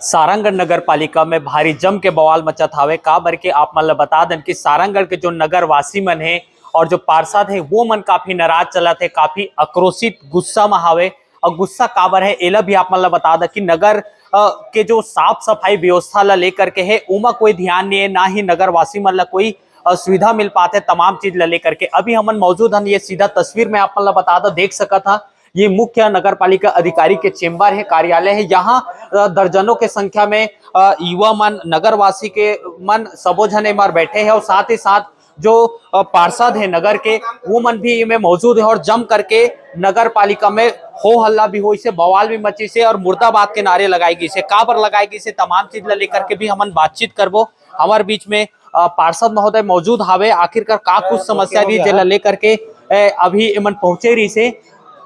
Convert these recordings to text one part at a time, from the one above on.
सारंगढ़ नगर पालिका में भारी जम के बवाल मचत हावे। का बर के आप मन ला बता दें कि सारंगढ़ के जो नगर वासी मन है और जो पार्षद है वो मन काफी नाराज चलत है, काफी आक्रोशित गुस्सा में हावे। और गुस्सा काबर है एला भी आप मन ला बता दें कि नगर के जो साफ सफाई व्यवस्था ला लेकर के है उमा कोई ध्यान नहीं है, ना ही नगर वासी मन ला कोई सुविधा मिल पाते तमाम चीज ला लेकर के। अभी हमन मौजूद हन, ये सीधा तस्वीर में आप मन ला बता दो, देख सका था ये मुख्य नगर पालिका अधिकारी के चेम्बर है, कार्यालय है। यहाँ दर्जनों के संख्या में युवा मन, नगरवासी के मन सबो जने मार बैठे हैं और साथ ही साथ जो पार्षद है नगर के वो मन भी में मौजूद है और जम करके नगर पालिका में हो हल्ला भी हो, इसे बवाल भी मची से और मुर्दाबाद के नारे लगाएगी से का पर लगाएगी से तमाम चीज ला लेकर के भी हमन बातचीत करबो। हमारे बीच में पार्षद महोदय मौजूद हावे। आखिरकार का कुछ समस्या भी जेला लेकर के अभी मन पहुंचे रही से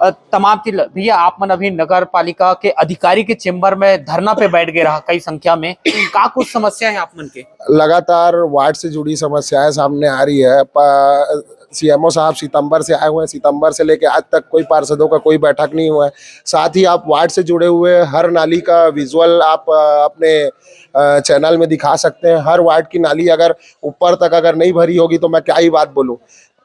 तमाम चीज। भैया आप मन अभी नगर पालिका के अधिकारी के चेम्बर में धरना पे बैठ गए रहा कई संख्या में, का कुछ समस्या है आप मन के? लगातार वार्ड से जुड़ी समस्याएं सामने आ रही है। सीएमओ साहब सितंबर से आए हुए हैं, सितंबर से लेके आज तक कोई पार्षदों का कोई बैठक नहीं हुआ है। साथ ही आप वार्ड से जुड़े हुए हर नाली का विजुअल आप अपने चैनल में दिखा सकते हैं। हर वार्ड की नाली अगर ऊपर तक अगर नहीं भरी होगी तो मैं क्या ही बात बोलूं।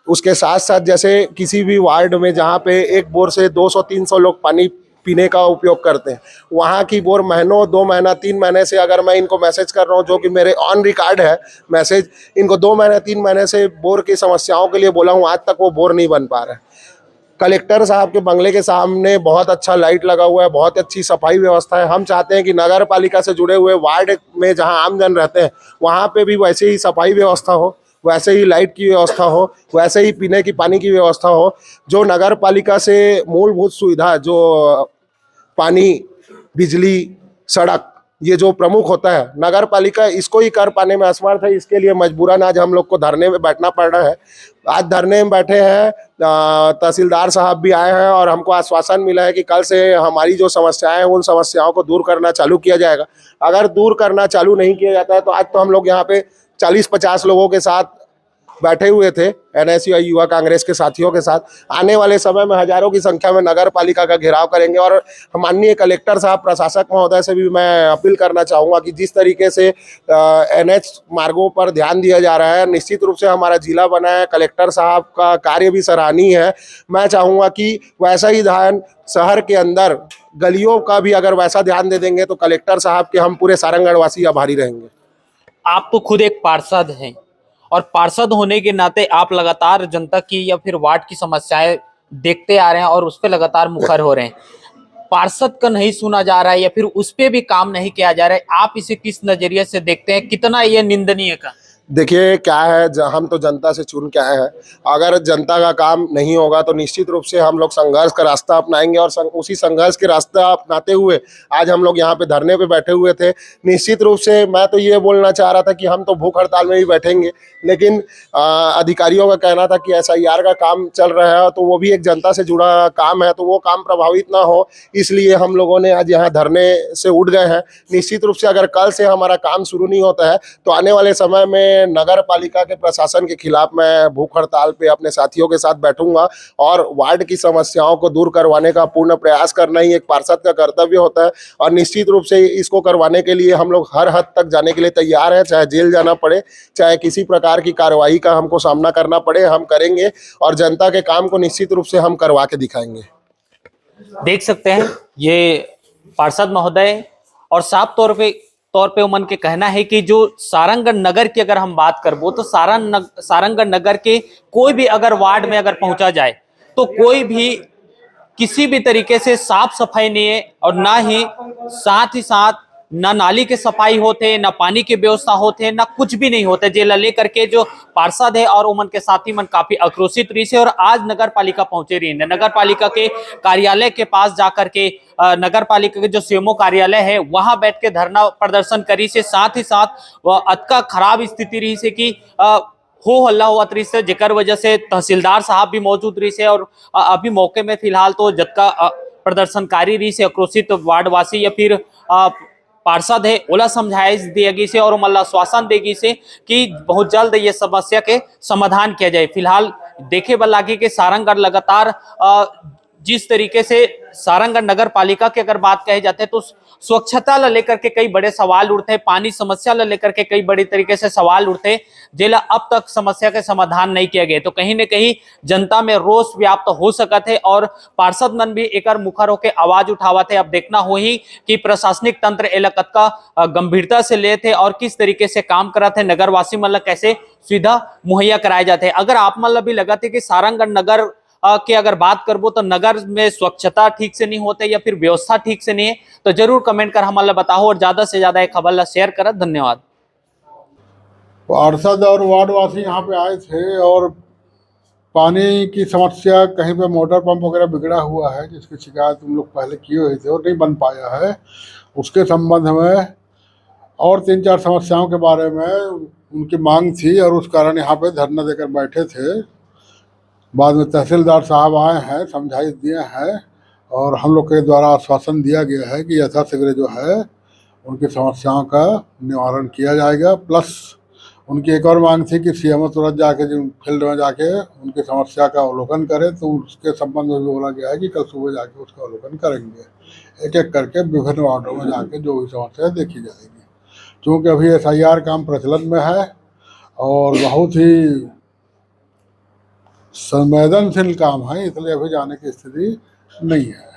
उसके साथ साथ जैसे किसी भी वार्ड में जहाँ पे एक बोर से 200-300 लोग पानी पीने का उपयोग करते हैं, वहाँ की बोर महीनों 2 महीना 3 महीने से अगर मैं इनको मैसेज कर रहा हूँ, जो कि मेरे ऑन रिकॉर्ड है मैसेज, इनको 2 महीने 3 महीने से बोर की समस्याओं के लिए बोला हूँ, आज तक वो बोर नहीं बन पा रहा है। कलेक्टर साहब के बंगले के सामने बहुत अच्छा लाइट लगा हुआ है, बहुत अच्छी सफाई व्यवस्था है। हम चाहते हैं कि नगर पालिका से जुड़े हुए वार्ड में जहाँ आमजन रहते हैं वहाँ पे भी वैसे ही सफाई व्यवस्था हो, वैसे ही लाइट की व्यवस्था हो, वैसे ही पीने की पानी की व्यवस्था हो। जो नगर पालिका से मूलभूत सुविधा जो पानी, बिजली, सड़क, ये जो प्रमुख होता है, नगर पालिका इसको ही कर पाने में असमर्थ है। इसके लिए मजबूरन आज हम लोग को धरने में बैठना पड़ रहा है। आज धरने में बैठे हैं, तहसीलदार साहब भी आए हैं और हमको आश्वासन मिला है कि कल से हमारी जो समस्याएं हैं उन समस्याओं को दूर करना चालू किया जाएगा। अगर दूर करना चालू नहीं किया जाता है तो आज तो हम लोग यहाँ पे 40-50 लोगों के साथ बैठे हुए थे, एनएसयू युवा कांग्रेस के साथियों के साथ। आने वाले समय में हजारों की संख्या में नगर पालिका का घेराव करेंगे। और माननीय कलेक्टर साहब, प्रशासक महोदय से भी मैं अपील करना चाहूँगा कि जिस तरीके से एनएच मार्गों पर ध्यान दिया जा रहा है, निश्चित रूप से हमारा जिला बना है, कलेक्टर साहब का कार्य भी सराहनीय है। मैं चाहूँगा कि वैसा ही ध्यान शहर के अंदर गलियों का भी अगर वैसा ध्यान दे देंगे तो कलेक्टर साहब के हम पूरे सारंगढ़ वासी आभारी रहेंगे। आप तो खुद एक पार्षद हैं और पार्षद होने के नाते आप लगातार जनता की या फिर वार्ड की समस्याएं देखते आ रहे हैं और उस पर लगातार मुखर हो रहे हैं। पार्षद का नहीं सुना जा रहा है या फिर उस पर भी काम नहीं किया जा रहा है, आप इसे किस नजरिए से देखते हैं? कितना ये निंदनीय का? देखिए क्या है, हम तो जनता से चुन के आए हैं। अगर जनता का काम नहीं होगा तो निश्चित रूप से हम लोग संघर्ष का रास्ता अपनाएंगे और उसी संघर्ष के रास्ता अपनाते हुए आज हम लोग यहाँ पे धरने पे बैठे हुए थे। निश्चित रूप से मैं तो ये बोलना चाह रहा था कि हम तो भूख हड़ताल में भी बैठेंगे, लेकिन अधिकारियों का कहना था कि SIR का काम चल रहा है तो वो भी एक जनता से जुड़ा काम है, तो वो काम प्रभावित ना हो, इसलिए हम लोगों ने आज यहाँ धरने से उठ गए हैं। निश्चित रूप से अगर कल से हमारा काम शुरू नहीं होता है तो आने वाले समय में नगर पालिका के प्रशासन के खिलाफ मैं भूख हड़ताल पे अपने साथियों के साथ बैठूंगा और वार्ड की समस्याओं को दूर करवाने का पूर्ण प्रयास करना ही एक पार्षद का कर्तव्य होता है। और निश्चित रूप से इसको करवाने के लिए हम लोग हर हद तक जाने के लिए तैयार हैं, चाहे जेल जाना पड़े, चाहे किसी प्रकार की कार्रवाई का हमको सामना करना पड़े, हम करेंगे और जनता के काम को निश्चित रूप से हम करवा के दिखाएंगे। देख सकते हैं ये पार्षद महोदय और साफ तौर पे उमन के कहना है कि जो सारंगढ़ नगर की अगर हम बात करबो तो सारंगढ़ नगर के कोई भी अगर वार्ड में अगर पहुंचा जाए तो कोई भी किसी भी तरीके से साफ सफाई नहीं है और ना ही साथ ना नाली के सफाई होते, ना पानी की व्यवस्था होते, ना कुछ भी नहीं होते। जेला लेकर के जो पार्षद है और उमन के साथी मन काफी आक्रोशित रही से और आज नगर पालिका पहुंचे रही है। नगर पालिका के कार्यालय के पास जाकर के नगर पालिका के जो सीएमओ कार्यालय है वहां बैठ के धरना प्रदर्शन करी से साथ ही साथ वह अतका खराब स्थिति रही से कि हो हल्ला हुआ रही से, जेकर वजह से तहसीलदार साहब भी मौजूद रही से और अभी मौके में फिलहाल तो जतका प्रदर्शनकारी रही से आक्रोशित वार्डवासी या फिर पार्षद है ओला समझाइश दिएगी से और मतलब आश्वासन देगी से कि बहुत जल्द ये समस्या के समाधान किया जाए। फिलहाल देखे बल लागे कि सारंगढ़ लगातार जिस तरीके से सारंगगढ़ नगर पालिका की अगर बात कही जाती है तो स्वच्छता ला लेकर के कई बड़े सवाल उठते हैं, पानी समस्या ला लेकर के कई बड़ी तरीके से सवाल उठते हैं, जेला अब तक समस्या के समाधान नहीं किया गया। तो कहीं न कहीं जनता में रोष व्याप्त हो सकत है और पार्षद मन भी एकर मुखर होकर आवाज उठावत है। अब देखना हो ही कि प्रशासनिक तंत्र एला कतका गंभीरता से लेते और किस तरीके से काम करत है, नगरवासी मन ला कैसे सुविधा मुहैया कराए जाते हैं। अगर आप मन ला भी लगत है कि सारंगगढ़ नगर के अगर बात करबो तो नगर में स्वच्छता ठीक से नहीं होते या फिर व्यवस्था ठीक से नहीं है, तो जरूर कमेंट कर हमारे बताओ और ज्यादा से ज्यादा खबर ला शेयर कर। धन्यवाद। पार्षद और वार्डवासी यहाँ पे आए थे और पानी की समस्या, कहीं पे मोटर पंप वगैरह बिगड़ा हुआ है जिसकी शिकायत हम लोग पहले किए हुए थे और नहीं बन पाया है, उसके संबंध में और 3-4 समस्याओं के बारे में उनकी मांग थी और उस कारण यहाँ पे धरना देकर बैठे थे। बाद में तहसीलदार साहब आए हैं, समझाइश दिए हैं और हम लोग के द्वारा आश्वासन दिया गया है कि यथाशीघ्र जो है उनकी समस्याओं का निवारण किया जाएगा। प्लस उनकी एक और मांग थी कि सीएमओ तुरंत जाके जो फील्ड में जाके उनकी समस्या का अवलोकन करें, तो उसके संबंध में भी बोला गया है कि कल सुबह जाके उसका अवलोकन करेंगे। एक एक करके विभिन्न वार्डों में जाके जो भी समस्या देखी जाएगी। क्योंकि अभी SIR काम प्रचलन में है और बहुत ही संवेदनशील काम है, इसलिए अभी जाने की स्थिति नहीं है।